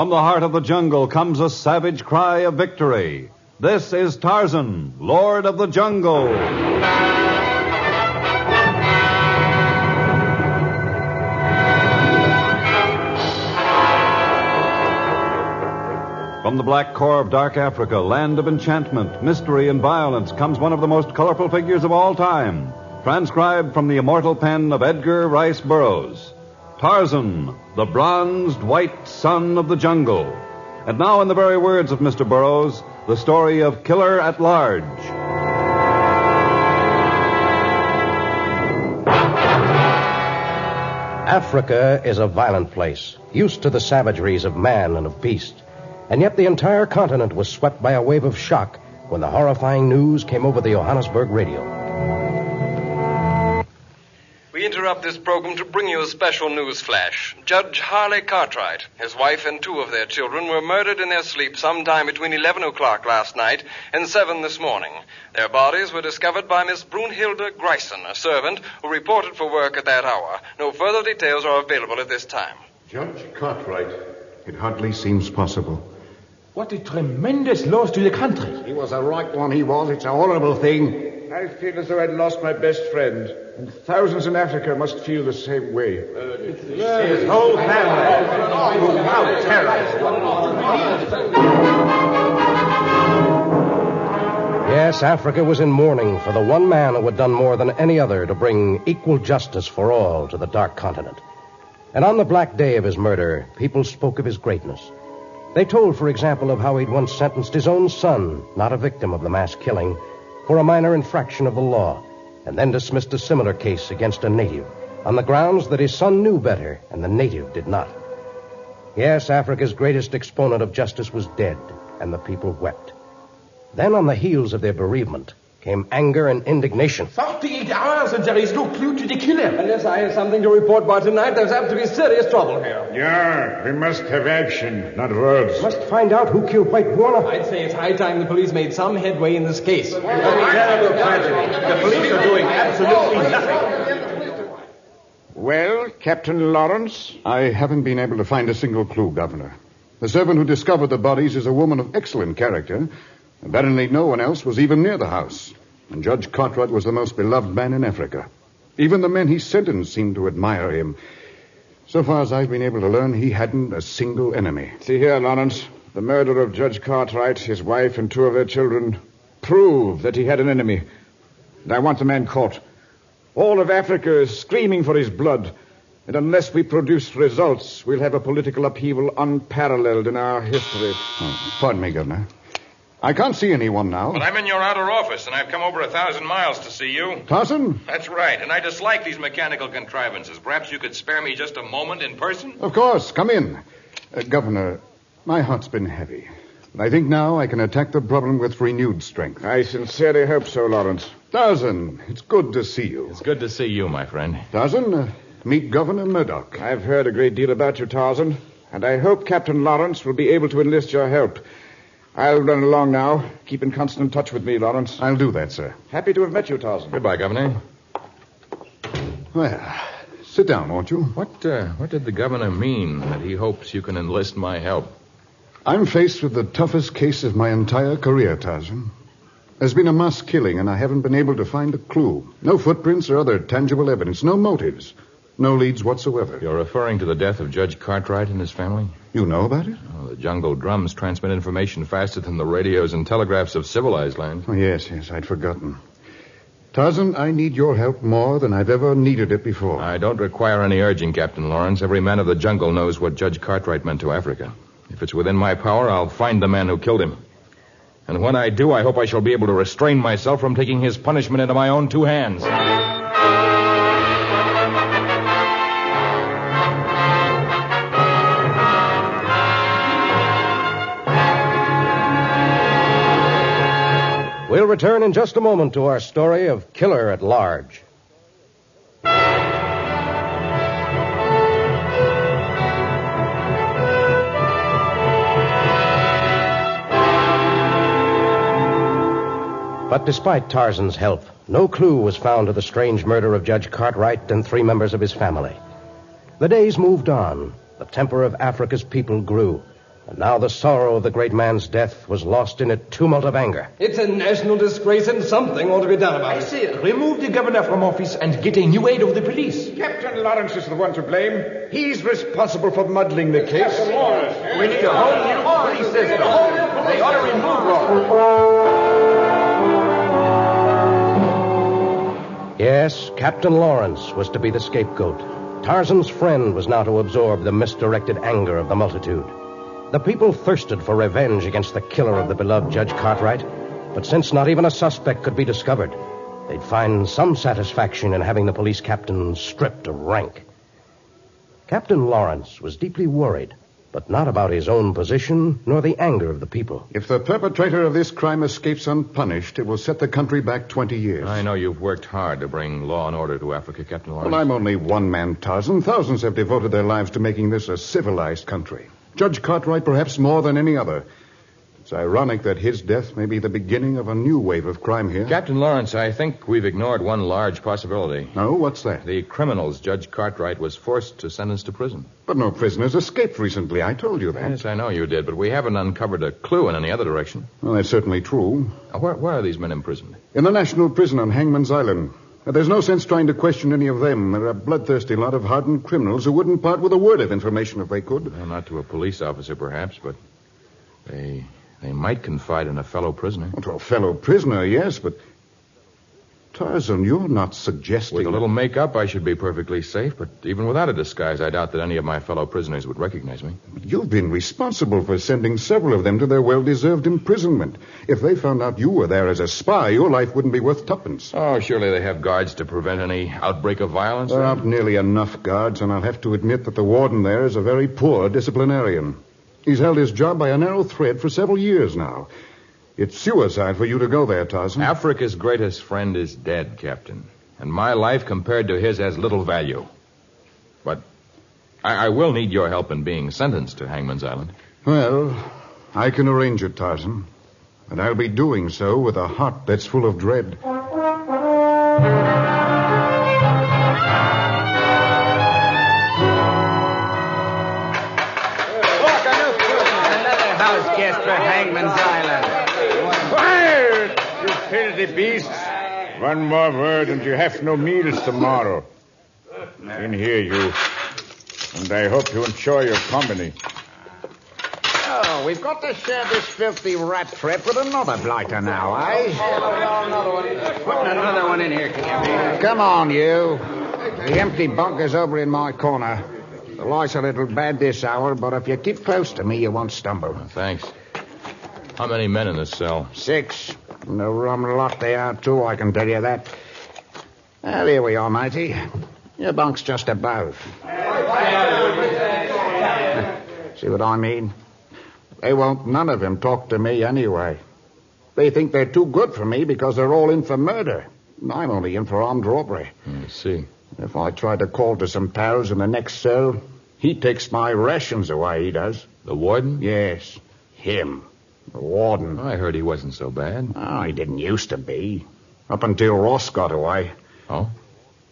From the heart of the jungle comes a savage cry of victory. This is Tarzan, Lord of the Jungle. From the black core of dark Africa, land of enchantment, mystery, and violence, comes one of the most colorful figures of all time, transcribed from the immortal pen of Edgar Rice Burroughs. Tarzan, the bronzed white son of the jungle. And now, in the very words of Mr. Burroughs, the story of Killer at Large. Africa is a violent place, used to the savageries of man and of beast. And yet the entire continent was swept by a wave of shock when the horrifying news came over the Johannesburg radio. We interrupt this program to bring you a special news flash. Judge Harley Cartwright, his wife, and 2 of their children were murdered in their sleep sometime between 11 o'clock last night and 7 this morning. Their bodies were discovered by Miss Brunhilde Greisen, a servant who reported for work at that hour. No further details are available at this time. Judge Cartwright, it hardly seems possible. What a tremendous loss to the country. He was a right one, he was. It's a horrible thing. I feel as though I'd lost my best friend. And thousands in Africa must feel the same way. His whole family. How terrible. Yes, Africa was in mourning for the one man who had done more than any other to bring equal justice for all to the dark continent. And on the black day of his murder, people spoke of his greatness. They told, for example, of how he'd once sentenced his own son, not a victim of the mass killing, for a minor infraction of the law, and then dismissed a similar case against a native on the grounds that his son knew better and the native did not. Yes, Africa's greatest exponent of justice was dead, and the people wept. Then, on the heels of their bereavement, came anger and indignation. 48 hours and there is no clue to the killer. Unless I have something to report by tonight, there's apt to be serious trouble here. Yeah, we must have action, not words. Must find out who killed White Warner. I'd say it's high time the police made some headway in this case. Terrible tragedy. The police are doing absolutely nothing. Well, Captain Lawrence? I haven't been able to find a single clue, Governor. The servant who discovered the bodies is a woman of excellent character. Apparently no one else was even near the house. And Judge Cartwright was the most beloved man in Africa. Even the men he sentenced seemed to admire him. So far as I've been able to learn, he hadn't a single enemy. See here, Lawrence. The murder of Judge Cartwright, his wife, and 2 of their children prove that he had an enemy. And I want the man caught. All of Africa is screaming for his blood. And unless we produce results, we'll have a political upheaval unparalleled in our history. Oh, pardon me, Governor. I can't see anyone now. But I'm in your outer office, and I've come over 1,000 miles to see you. Tarzan? That's right, and I dislike these mechanical contrivances. Perhaps you could spare me just a moment in person? Of course. Come in. Governor, my heart's been heavy. But I think now I can attack the problem with renewed strength. I sincerely hope so, Lawrence. Tarzan, it's good to see you. It's good to see you, my friend. Tarzan, meet Governor Murdoch. I've heard a great deal about you, Tarzan, and I hope Captain Lawrence will be able to enlist your help. I'll run along now. Keep in constant touch with me, Lawrence. I'll do that, sir. Happy to have met you, Tarzan. Goodbye, Governor. Well, sit down, won't you? What did the governor mean that he hopes you can enlist my help? I'm faced with the toughest case of my entire career, Tarzan. There's been a mass killing, and I haven't been able to find a clue. No footprints or other tangible evidence. No motives. No leads whatsoever. You're referring to the death of Judge Cartwright and his family? You know about it? Oh, the jungle drums transmit information faster than the radios and telegraphs of civilized lands. Oh, yes, I'd forgotten. Tarzan, I need your help more than I've ever needed it before. I don't require any urging, Captain Lawrence. Every man of the jungle knows what Judge Cartwright meant to Africa. If it's within my power, I'll find the man who killed him. And when I do, I hope I shall be able to restrain myself from taking his punishment into my own 2 hands. We'll return in just a moment to our story of Killer at Large. But despite Tarzan's help, no clue was found to the strange murder of Judge Cartwright and 3 members of his family. The days moved on. The temper of Africa's people grew. And now the sorrow of the great man's death was lost in a tumult of anger. It's a national disgrace and something ought to be done about it. I say, remove the governor from office and get a new aid of the police. Captain Lawrence is the one to blame. He's responsible for muddling the case. We need a whole new police system. They ought to remove Lawrence. Yes, Captain Lawrence was to be the scapegoat. Tarzan's friend was now to absorb the misdirected anger of the multitude. The people thirsted for revenge against the killer of the beloved Judge Cartwright, but since not even a suspect could be discovered, they'd find some satisfaction in having the police captain stripped of rank. Captain Lawrence was deeply worried, but not about his own position nor the anger of the people. If the perpetrator of this crime escapes unpunished, it will set the country back 20 years. I know you've worked hard to bring law and order to Africa, Captain Lawrence. Well, I'm only one man, Tarzan. Thousands have devoted their lives to making this a civilized country. Judge Cartwright perhaps more than any other. It's ironic that his death may be the beginning of a new wave of crime here. Captain Lawrence, I think we've ignored one large possibility. No, what's that? The criminals Judge Cartwright was forced to sentence to prison. But no prisoners escaped recently. I told you that. Yes, I know you did, but we haven't uncovered a clue in any other direction. Well, that's certainly true. Where are these men imprisoned? In the National Prison on Hangman's Island. There's no sense trying to question any of them. They're a bloodthirsty lot of hardened criminals who wouldn't part with a word of information if they could. Well, not to a police officer, perhaps, but they might confide in a fellow prisoner. Well, to a fellow prisoner, yes, but... Tarzan, you're not suggesting... With a little makeup, I should be perfectly safe, but even without a disguise, I doubt that any of my fellow prisoners would recognize me. You've been responsible for sending several of them to their well-deserved imprisonment. If they found out you were there as a spy, your life wouldn't be worth tuppence. Oh, surely they have guards to prevent any outbreak of violence. There aren't nearly enough guards, and I'll have to admit that the warden there is a very poor disciplinarian. He's held his job by a narrow thread for several years now. It's suicide for you to go there, Tarzan. Africa's greatest friend is dead, Captain. And my life compared to his has little value. But I will need your help in being sentenced to Hangman's Island. Well, I can arrange it, Tarzan. And I'll be doing so with a heart that's full of dread. Another house guest for Hangman's Island. Quiet, you filthy beasts. One more word and you have no meals tomorrow. In here, you. And I hope you enjoy your company. Oh, we've got to share this filthy rat trap with another blighter now, eh? Putting another one in here, Cappy. Come on, you. The empty bunker's over in my corner. The light's a little bad this hour, but if you keep close to me, you won't stumble. Thanks. How many men in this cell? 6. And a rum lot they are, too, I can tell you that. Well, here we are, matey. Your bunk's just above. See what I mean? They won't none of them talk to me anyway. They think they're too good for me because they're all in for murder. I'm only in for armed robbery. I see. If I try to call to some pals in the next cell, he takes my rations away, he does. The warden? Yes, him. The warden. I heard he wasn't so bad. Oh, he didn't used to be. Up until Ross got away. Oh?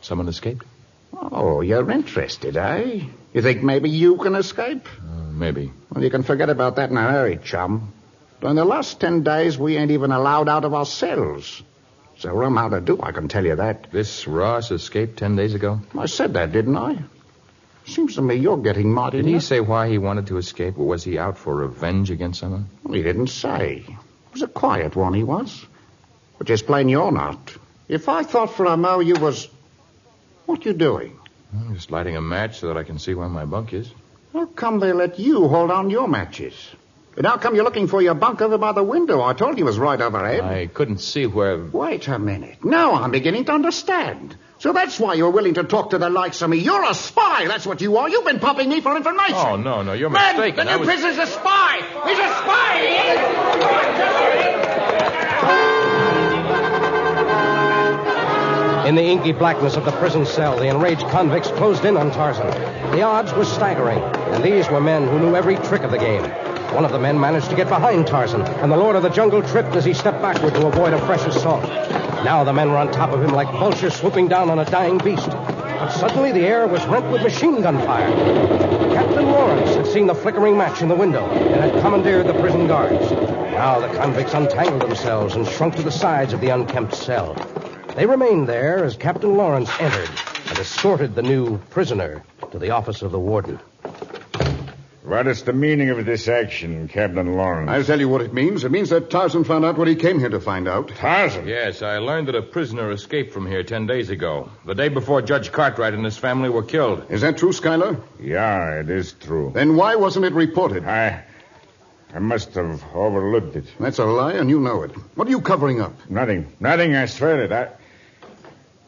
Someone escaped? Oh, you're interested, eh? You think maybe you can escape? Maybe. Well, you can forget about that in a hurry, chum. During the last 10 days, we ain't even allowed out of our cells. So rum how to do, I can tell you that. This Ross escaped 10 days ago? I said that, didn't I? Seems to me you're getting mighty... Did he say why he wanted to escape, or was he out for revenge against someone? Well, he didn't say. It was a quiet one, he was. But just plain you're not. If I thought for a mo you was... What you doing? I'm just lighting a match so that I can see where my bunk is. How come they let you hold on your matches? And how come you're looking for your bunk over by the window? I told you it was right overhead. I couldn't see where... Wait a minute. Now I'm beginning to understand. So that's why you're willing to talk to the likes of me. You're a spy, that's what you are. You've been pumping me for information. Oh, no, you're Man, mistaken. the new prisoner's a spy. He's a spy, In the inky blackness of the prison cell, the enraged convicts closed in on Tarzan. The odds were staggering, and these were men who knew every trick of the game. One of the men managed to get behind Tarzan, and the Lord of the Jungle tripped as he stepped backward to avoid a fresh assault. Now the men were on top of him like vultures swooping down on a dying beast. But suddenly the air was rent with machine gun fire. Captain Lawrence had seen the flickering match in the window and had commandeered the prison guards. Now the convicts untangled themselves and shrunk to the sides of the unkempt cell. They remained there as Captain Lawrence entered and escorted the new prisoner to the office of the warden. What is the meaning of this action, Captain Lawrence? I'll tell you what it means. It means that Tarzan found out what he came here to find out. Tarzan? Yes, I learned that a prisoner escaped from here 10 days ago, the day before Judge Cartwright and his family were killed. Is that true, Schuyler? Yeah, it is true. Then why wasn't it reported? I must have overlooked it. That's a lie, and you know it. What are you covering up? Nothing, I swear it.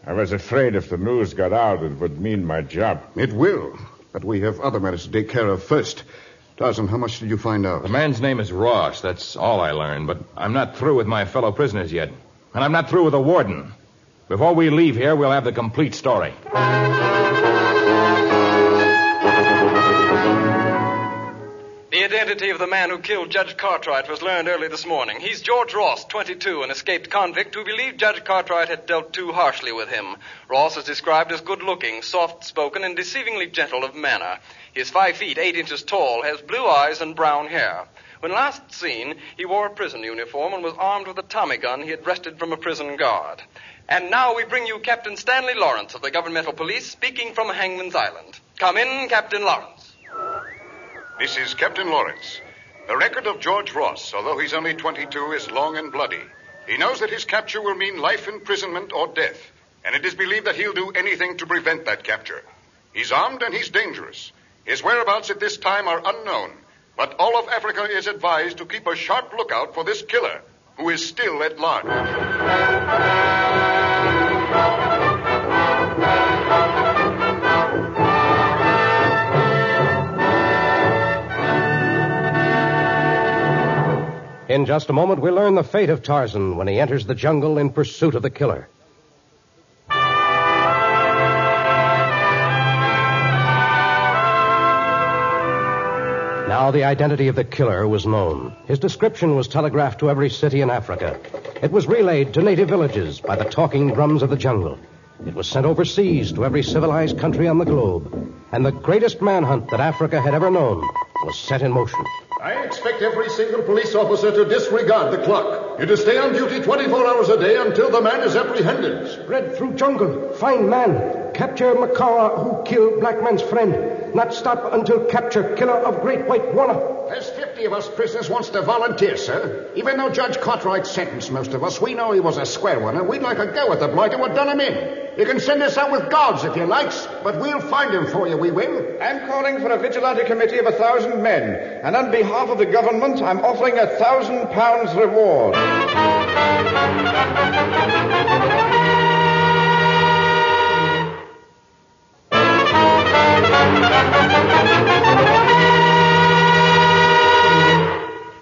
I was afraid if the news got out, it would mean my job. It will. But we have other matters to take care of first. Tarzan, how much did you find out? The man's name is Ross. That's all I learned. But I'm not through with my fellow prisoners yet. And I'm not through with the warden. Before we leave here, we'll have the complete story. The identity of the man who killed Judge Cartwright was learned early this morning. He's George Ross, 22, an escaped convict who believed Judge Cartwright had dealt too harshly with him. Ross is described as good-looking, soft-spoken, and deceivingly gentle of manner. He is 5 feet 8 inches tall, has blue eyes and brown hair. When last seen, he wore a prison uniform and was armed with a Tommy gun he had wrested from a prison guard. And now we bring you Captain Stanley Lawrence of the Governmental Police, speaking from Hangman's Island. Come in, Captain Lawrence. This is Captain Lawrence. The record of George Ross, although he's only 22, is long and bloody. He knows that his capture will mean life imprisonment or death, and it is believed that he'll do anything to prevent that capture. He's armed and he's dangerous. His whereabouts at this time are unknown, but all of Africa is advised to keep a sharp lookout for this killer, who is still at large. In just a moment, we'll learn the fate of Tarzan when he enters the jungle in pursuit of the killer. Now the identity of the killer was known. His description was telegraphed to every city in Africa. It was relayed to native villages by the talking drums of the jungle. It was sent overseas to every civilized country on the globe. And the greatest manhunt that Africa had ever known was set in motion. I expect every single police officer to disregard the clock. You're to stay on duty 24 hours a day until the man is apprehended. Spread through jungle. Find man. Capture Makawa, who killed black man's friend. Not stop until capture killer of Great White Warner. There's 50 of us prisoners wants to volunteer, sir. Even though Judge Cartwright sentenced most of us, we know he was a square one, and we'd like a go at the blighter what done him in. You can send us out with guards if you likes, but we'll find him for you, we will. I'm calling for a vigilante committee of 1,000 men, and on behalf of the government, I'm offering £1,000 reward.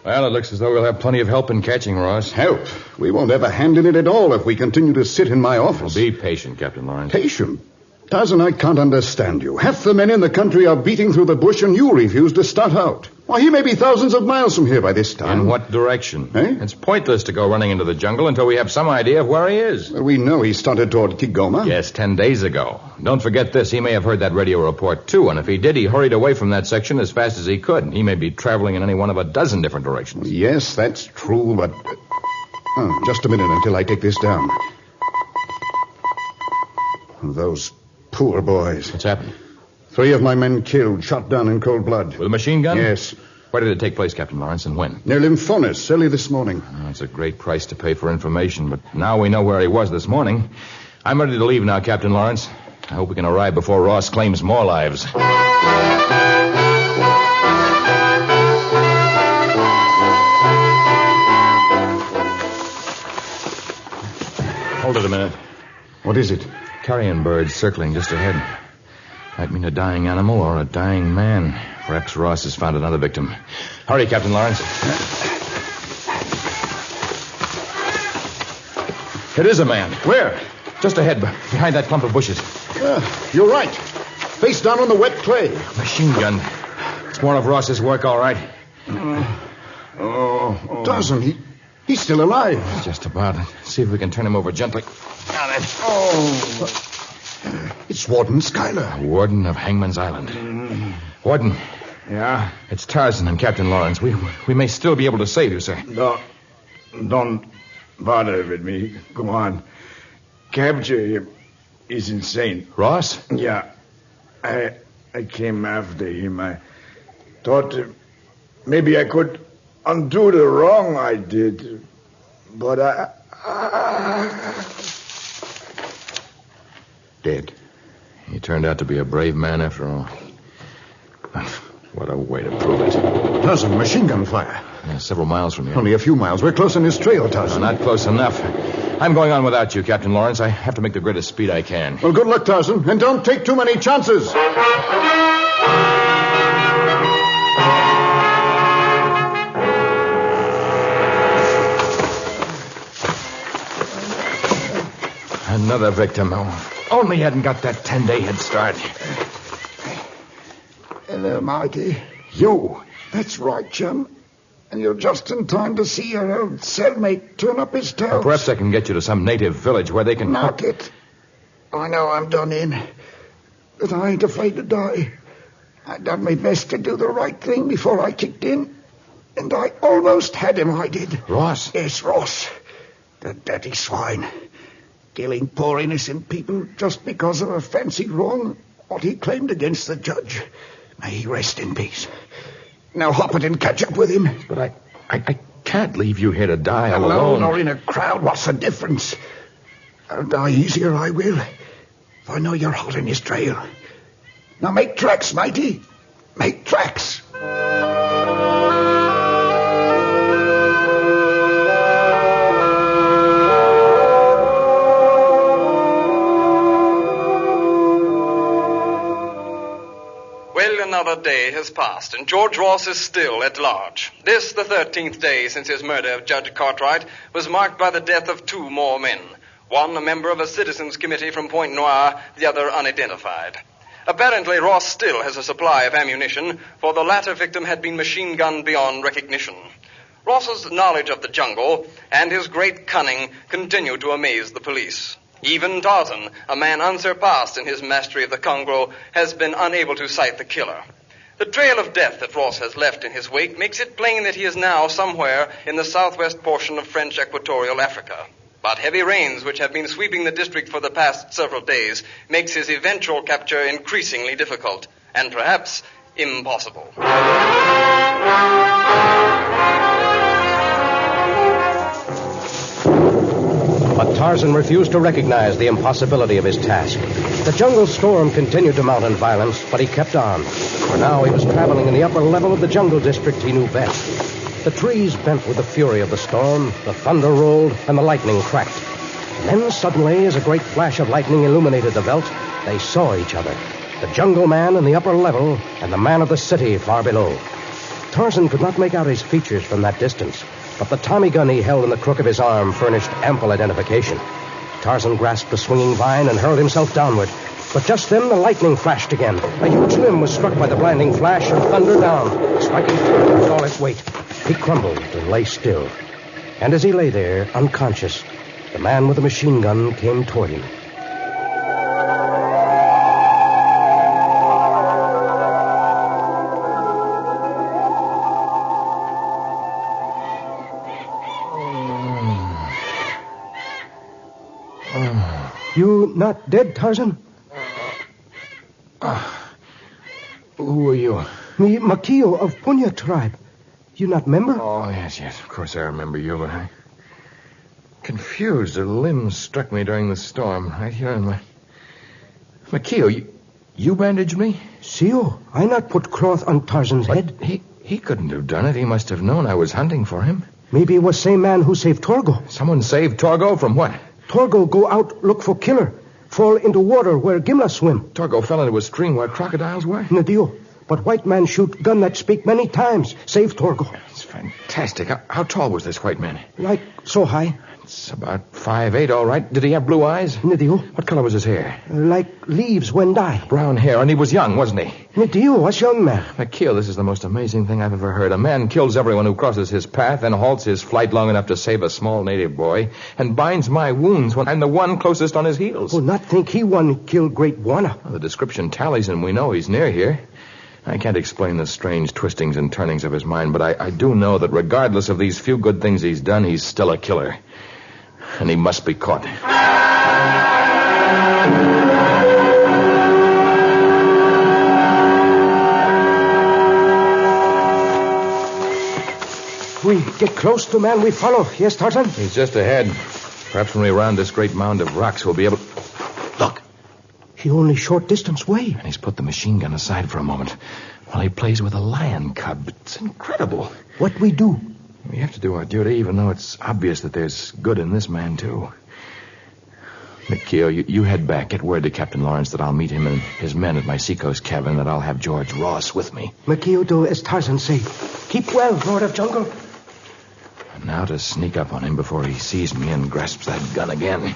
Well, it looks as though we'll have plenty of help in catching Ross. Help? We won't have a hand in it at all if we continue to sit in my office. Well, be patient, Captain Lawrence. Patient? Tarzan, I can't understand you. Half the men in the country are beating through the bush, and you refuse to start out. Why, he may be thousands of miles from here by this time. In what direction? Eh? It's pointless to go running into the jungle until we have some idea of where he is. Well, we know he started toward Kigoma. Yes, 10 days ago. Don't forget this. He may have heard that radio report, too, and if he did, he hurried away from that section as fast as he could. He may be traveling in any one of a dozen different directions. Yes, that's true, but... Oh, just a minute until I take this down. Those poor boys. What's happened? 3 of my men killed, shot down in cold blood. With a machine gun? Yes. Where did it take place, Captain Lawrence, and when? Near Lymphonis, early this morning. Oh, it's a great price to pay for information, but now we know where he was this morning. I'm ready to leave now, Captain Lawrence. I hope we can arrive before Ross claims more lives. Hold it a minute. What is it? Carrion birds circling just ahead. Might mean a dying animal or a dying man. Perhaps Ross has found another victim. Hurry, Captain Lawrence. It is a man. Where? Just ahead, behind that clump of bushes. You're right. Face down on the wet clay. Machine gun. It's more of Ross's work, all right. Tarzan, he's still alive. Just about. See if we can turn him over gently. Now then. Oh. It's Warden Schuyler. Warden of Hangman's Island. Warden. Yeah? It's Tarzan and Captain Lawrence. We may still be able to save you, sir. Don't bother with me. Go on. Capture him. He's insane. Ross? Yeah. I came after him. I thought maybe I could undo the wrong I did. But Dead. He turned out to be a brave man after all. What a way to prove it. Tarzan, machine gun fire. Yeah, several miles from here. Only a few miles. We're close on his trail, Tarzan. Not close enough. I'm going on without you, Captain Lawrence. I have to make the greatest speed I can. Well, good luck, Tarzan. And don't take too many chances. Another victim. Oh, only he hadn't got that 10-day head start. Hello, Marty. You. That's right, chum. And you're just in time to see your old cellmate turn up his toes. Well, perhaps I can get you to some native village where they can... Knock it. I know I'm done in. But I ain't afraid to die. I done my best to do the right thing before I kicked in. And I almost had him, I did. Ross? Yes, Ross. The dirty swine. Killing poor innocent people just because of a fancy wrong, what he claimed against the judge. May he rest in peace. Now hop it and catch up with him. But I can't leave you here to die all alone. alone. Or in a crowd, what's the difference? I'll die easier, I will. If I know you're hot in his trail. Now make tracks, matey. Make tracks. Another day has passed, and George Ross is still at large. This, the 13th day since his murder of Judge Cartwright, was marked by the death of 2 more men. One a member of a citizens' committee from Point Noir, the other unidentified. Apparently, Ross still has a supply of ammunition, for the latter victim had been machine-gunned beyond recognition. Ross's knowledge of the jungle and his great cunning continue to amaze the police. Even Tarzan, a man unsurpassed in his mastery of the Congo, has been unable to sight the killer. The trail of death that Ross has left in his wake makes it plain that he is now somewhere in the southwest portion of French Equatorial Africa. But heavy rains which have been sweeping the district for the past several days makes his eventual capture increasingly difficult, and perhaps impossible. But Tarzan refused to recognize the impossibility of his task. The jungle storm continued to mount in violence, but he kept on. For now he was traveling in the upper level of the jungle district he knew best. The trees bent with the fury of the storm, the thunder rolled, and the lightning cracked. And then suddenly, as a great flash of lightning illuminated the veldt, they saw each other. The jungle man in the upper level and the man of the city far below. Tarzan could not make out his features from that distance, but the Tommy gun he held in the crook of his arm furnished ample identification. Tarzan grasped a swinging vine and hurled himself downward. But just then the lightning flashed again. A huge limb was struck by the blinding flash and thundered down, striking Tarzan with all its weight. He crumbled and lay still. And as he lay there, unconscious, the man with the machine gun came toward him. You not dead, Tarzan? Who are you? Me, Makio of Punya tribe. You not member? Oh, yes. Of course I remember you, but I... Confused. A limb struck me during the storm. Right here on my... Makio, you bandaged me? Sio, I not put cloth on Tarzan's head. He couldn't have done it. He must have known I was hunting for him. Maybe it was same man who saved Torgo. Someone saved Torgo from what? Torgo go out, look for killer. Fall into water where Gimla swim. Torgo fell into a stream where crocodiles were? Nadio. But white man shoot gun that speak many times. Save Torgo. It's fantastic. How tall was this white man? Like so high. It's about 5'8", all right. Did he have blue eyes? Nidio. What color was his hair? Like leaves when die. Brown hair, and he was young, wasn't he? Nidio was young man. McKeel, this is the most amazing thing I've ever heard. A man kills everyone who crosses his path and halts his flight long enough to save a small native boy and binds my wounds when I'm the one closest on his heels. Oh, not think he one killed Great Buana. Well, the description tallies, and we know he's near here. I can't explain the strange twistings and turnings of his mind, but I do know that regardless of these few good things he's done, he's still a killer. And he must be caught. We get close to man we follow. Yes, Tarzan? He's just ahead. Perhaps when we round this great mound of rocks, we'll be able... Look. He only short distance away. And he's put the machine gun aside for a moment while he plays with a lion cub. It's incredible. What we do? We have to do our duty, even though it's obvious that there's good in this man, too. McKeel, you head back. Get word to Captain Lawrence that I'll meet him and his men at my seacoast cabin, that I'll have George Ross with me. McKeel do as Tarzan say. Keep well, Lord of Jungle. And now to sneak up on him before he sees me and grasps that gun again.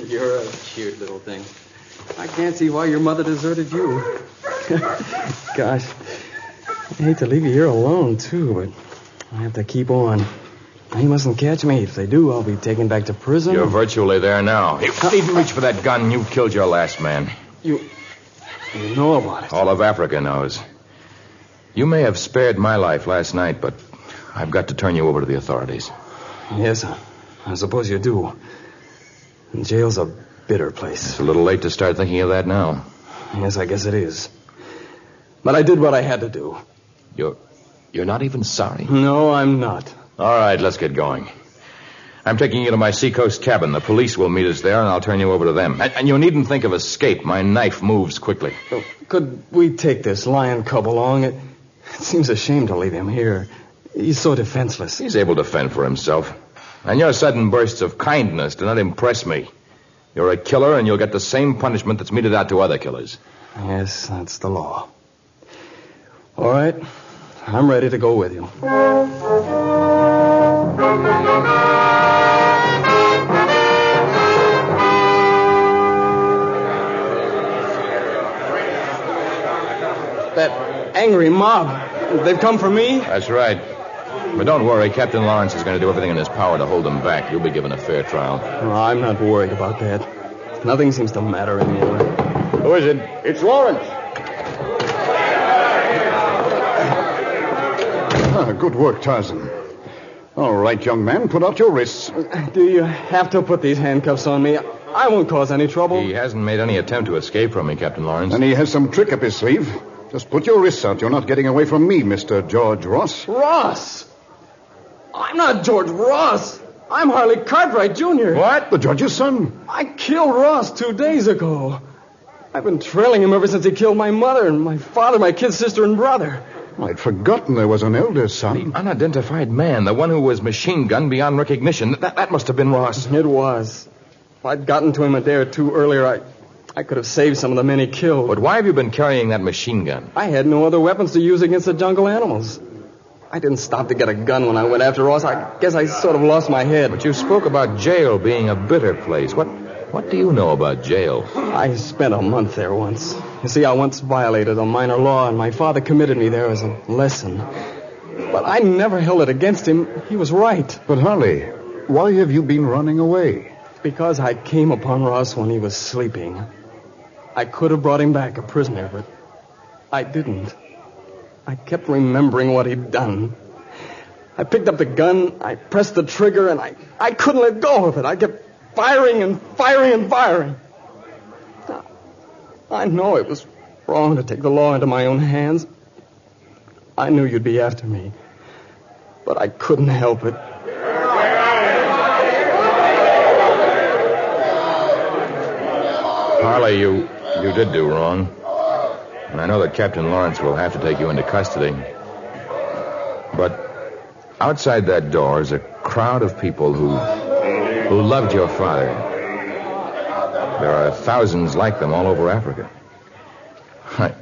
You're a cute little thing. I can't see why your mother deserted you. Gosh, I hate to leave you here alone, too, but I have to keep on. They mustn't catch me. If they do, I'll be taken back to prison. You're virtually there now. You needn't reach for that gun. You killed your last man. You know about it. All of Africa knows. You may have spared my life last night, but I've got to turn you over to the authorities. Yes, I suppose you do. Jail's a bitter place. It's a little late to start thinking of that now. Yes, I guess it is. But I did what I had to do. You're not even sorry? No, I'm not. All right, let's get going. I'm taking you to my seacoast cabin. The police will meet us there, and I'll turn you over to them. And you needn't think of escape. My knife moves quickly. Oh, could we take this lion cub along? It seems a shame to leave him here. He's so defenseless. He's able to fend for himself. And your sudden bursts of kindness do not impress me. You're a killer, and you'll get the same punishment that's meted out to other killers. Yes, that's the law. All right. I'm ready to go with you. That angry mob, they've come for me? That's right. But don't worry, Captain Lawrence is going to do everything in his power to hold them back. You'll be given a fair trial. Oh, I'm not worried about that. Nothing seems to matter anymore. Who is it? It's Lawrence. Good work, Tarzan. All right, young man, put out your wrists. Do you have to put these handcuffs on me? I won't cause any trouble. He hasn't made any attempt to escape from me, Captain Lawrence. And he has some trick up his sleeve. Just put your wrists out. You're not getting away from me, Mr. George Ross. Ross? I'm not George Ross. I'm Harley Cartwright, Jr. What? The judge's son? I killed Ross 2 days ago. I've been trailing him ever since he killed my mother and my father, my kid sister, and brother. I'd forgotten there was an elder son. The unidentified man, the one who was machine-gunned beyond recognition. That must have been Ross. It was. If I'd gotten to him a day or two earlier, I could have saved some of the men he killed. But why have you been carrying that machine gun? I had no other weapons to use against the jungle animals. I didn't stop to get a gun when I went after Ross. I guess I sort of lost my head. But you spoke about jail being a bitter place. What do you know about jail? I spent a month there once. You see, I once violated a minor law, and my father committed me there as a lesson. But I never held it against him. He was right. But, Harley, why have you been running away? Because I came upon Ross when he was sleeping. I could have brought him back a prisoner, but I didn't. I kept remembering what he'd done. I picked up the gun, I pressed the trigger, and I couldn't let go of it. I kept firing and firing and firing. I know it was wrong to take the law into my own hands. I knew you'd be after me, but I couldn't help it. Harley, you did do wrong. And I know that Captain Lawrence will have to take you into custody. But outside that door is a crowd of people who loved your father. There are thousands like them all over Africa.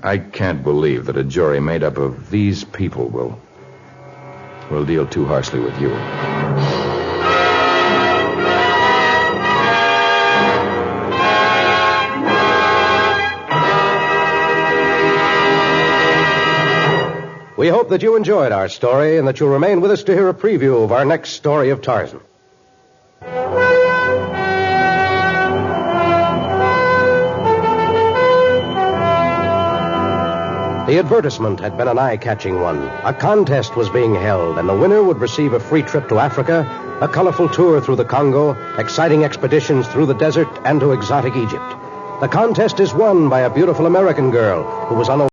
I can't believe that a jury made up of these people will deal too harshly with you. We hope that you enjoyed our story and that you'll remain with us to hear a preview of our next story of Tarzan. The advertisement had been an eye-catching one. A contest was being held, and the winner would receive a free trip to Africa, a colorful tour through the Congo, exciting expeditions through the desert, and to exotic Egypt. The contest is won by a beautiful American girl who was on a